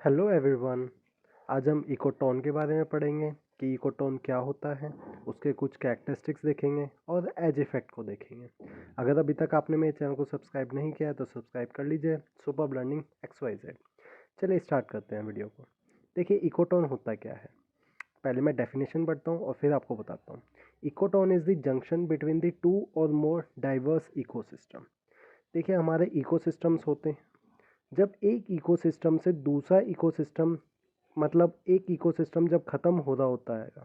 Hello everyone. आज हम ecotone के बारे में पढ़ेंगे कि इकोटोन क्या होता है, उसके कुछ कैरेक्टरिस्टिक्स देखेंगे और एज इफेक्ट को देखेंगे। अगर अभी तक आपने मेरे चैनल को सब्सक्राइब नहीं किया है तो सब्सक्राइब कर लीजिए। Super learning XYZ। चलिए स्टार्ट करते हैं वीडियो को। देखिए इकोटोन होता क्या है, पहले मैं डेफिनेशन पढ़ता हूँ और फिर आपको बताता हूँ। Ecotone is the junction between the two और मोर डाइवर्स इकोसिस्टम। देखिए हमारे इकोसिस्टम्स होते हैं। जब एक इकोसिस्टम से दूसरा इकोसिस्टम, मतलब एक इकोसिस्टम जब ख़त्म हो रहा होता है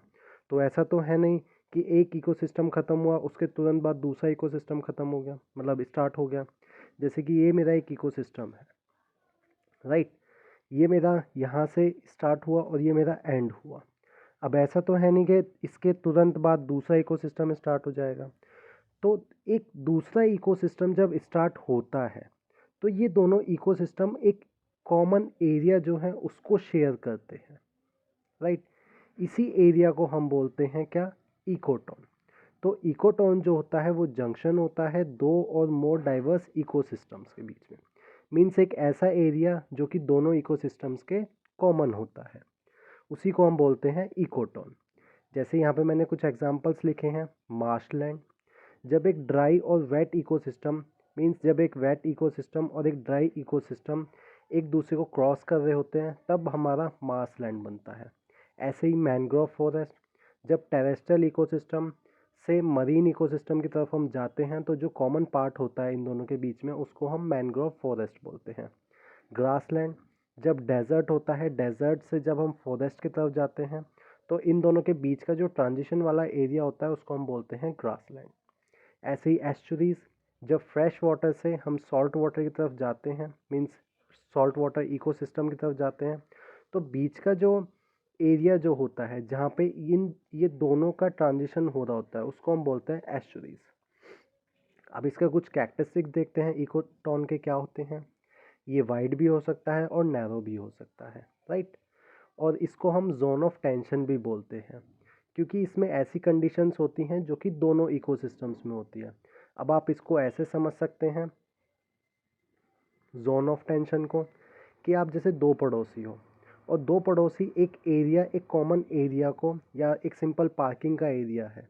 तो ऐसा तो है नहीं कि एक इकोसिस्टम ख़त्म हुआ उसके तुरंत बाद दूसरा इकोसिस्टम ख़त्म हो गया, मतलब स्टार्ट हो गया। जैसे कि ये मेरा एक इकोसिस्टम है, राइट। ये मेरा यहाँ से स्टार्ट हुआ और ये मेरा एंड हुआ। अब ऐसा तो है नहीं कि इसके तुरंत बाद दूसरा इकोसिस्टम स्टार्ट हो जाएगा। तो एक दूसरा इकोसिस्टम जब स्टार्ट होता है तो ये दोनों इकोसिस्टम एक कॉमन एरिया जो है उसको शेयर करते हैं, राइट। इसी एरिया को हम बोलते हैं क्या, इकोटोन। तो इकोटोन जो होता है वो जंक्शन होता है दो और मोर डाइवर्स इकोसिस्टम्स के बीच में। मीन्स एक ऐसा एरिया जो कि दोनों इकोसिस्टम्स के कॉमन होता है, उसी को हम बोलते हैं इकोटोन। जैसे यहाँ पे मैंने कुछ एग्जांपल्स लिखे हैं। मार्शलैंड, जब एक ड्राई और वेट इकोसिस्टम, मीन्स जब एक वेट इकोसिस्टम और एक ड्राई इकोसिस्टम एक दूसरे को क्रॉस कर रहे होते हैं तब हमारा मार्शलैंड बनता है। ऐसे ही मैनग्रोव फॉरेस्ट, जब टेरेस्ट्रियल इकोसिस्टम से मरीन इकोसिस्टम की तरफ हम जाते हैं तो जो कॉमन पार्ट होता है इन दोनों के बीच में उसको हम मैनग्रोव फॉरेस्ट बोलते हैं। ग्रासलैंड, जब डेजर्ट होता है, डेजर्ट से जब हम फॉरेस्ट की तरफ जाते हैं तो इन दोनों के बीच का जो ट्रांजिशन वाला एरिया होता है उसको हम बोलते हैं ग्रासलैंड। ऐसे ही एस्चुरीज, जब फ्रेश वाटर से हम सॉल्ट वाटर की तरफ जाते हैं, मीन्स सॉल्ट वाटर इकोसिस्टम की तरफ जाते हैं, तो बीच का जो एरिया जो होता है जहाँ पे ये दोनों का ट्रांजिशन हो रहा होता है उसको हम बोलते हैं एस्चुरीज। अब इसका कुछ कैरेक्टरिस्टिक्स देखते हैं इकोटोन के क्या होते हैं। ये वाइड भी हो सकता है और नैरो भी हो सकता है, राइट। और इसको हम जोन ऑफ टेंशन भी बोलते हैं क्योंकि इसमें ऐसी कंडीशंस होती हैं जो कि दोनों इकोसिस्टम्स में होती है। अब आप इसको ऐसे समझ सकते हैं जोन ऑफ टेंशन को कि आप जैसे दो पड़ोसी हो और दो पड़ोसी एक एरिया, एक कॉमन एरिया को या एक सिंपल पार्किंग का एरिया है,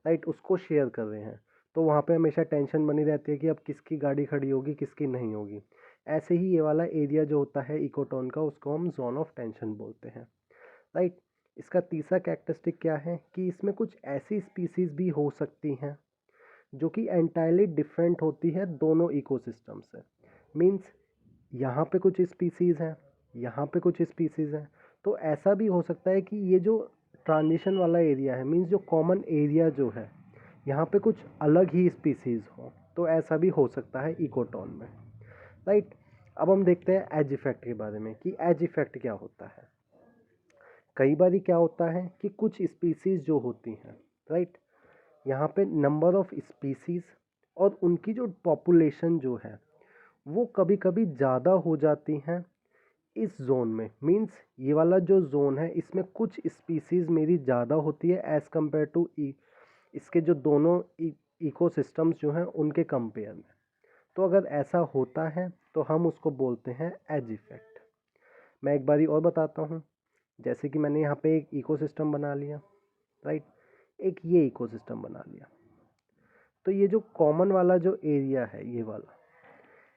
राइट, उसको शेयर कर रहे हैं। तो वहाँ पे हमेशा टेंशन बनी रहती है कि अब किसकी गाड़ी खड़ी होगी किसकी नहीं होगी। ऐसे ही ये वाला एरिया जो होता है इकोटोन का उसको हम जोन ऑफ टेंशन बोलते हैं, राइट। इसका तीसरा कैरेक्टरिस्टिक क्या है कि इसमें कुछ ऐसी स्पीसीज भी हो सकती हैं जो कि एंटायरली डिफरेंट होती है दोनों इकोसिस्टम से। मीन्स यहाँ पे कुछ स्पीसीज हैं, यहाँ पे कुछ स्पीसीज हैं। तो ऐसा भी हो सकता है कि ये जो ट्रांजिशन वाला एरिया है, मीन्स जो कॉमन एरिया जो है यहाँ पे कुछ अलग ही स्पीसीज हो। तो ऐसा भी हो सकता है इकोटोन में, राइट। अब हम देखते हैं एज इफेक्ट के बारे में कि एज इफेक्ट क्या होता है। कई बार क्या होता है कि कुछ स्पीसीज जो होती हैं, राइट, यहाँ पे नंबर ऑफ स्पीसीज और उनकी जो पॉपुलेशन जो है वो कभी कभी ज़्यादा हो जाती हैं इस जोन में। मींस ये वाला जो जोन है इसमें कुछ स्पीसीज मेरी ज़्यादा होती है एज़ कम्पेयर टू इसके जो दोनों इकोसिस्टम्स जो हैं उनके कंपेयर में। तो अगर ऐसा होता है तो हम उसको बोलते हैं एज इफेक्ट। मैं एक बारी और बताता हूँ। जैसे कि मैंने यहाँ पे एक इकोसिस्टम बना लिया, राइट, एक ये इकोसिस्टम बना लिया। तो ये जो कॉमन वाला जो एरिया है ये वाला,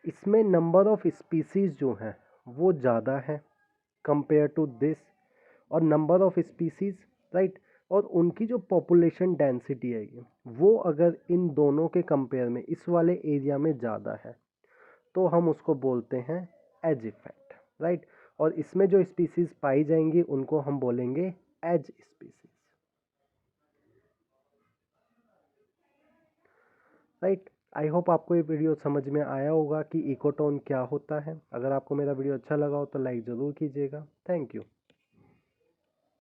इसमें नंबर ऑफ स्पीसीज जो हैं वो ज़्यादा है कंपेयर टू दिस, और नंबर ऑफ स्पीसीज, राइट, और उनकी जो पॉपुलेशन डेंसिटी है वो अगर इन दोनों के कंपेयर में इस वाले एरिया में ज़्यादा है तो हम उसको बोलते हैं एज इफेक्ट, राइट। और इसमें जो स्पीसीज पाई जाएंगी उनको हम बोलेंगे as species, right. I hope आपको ये वीडियो समझ में आया होगा कि इकोटोन क्या होता है। अगर आपको मेरा वीडियो अच्छा लगा हो तो लाइक ज़रूर कीजिएगा। Thank you.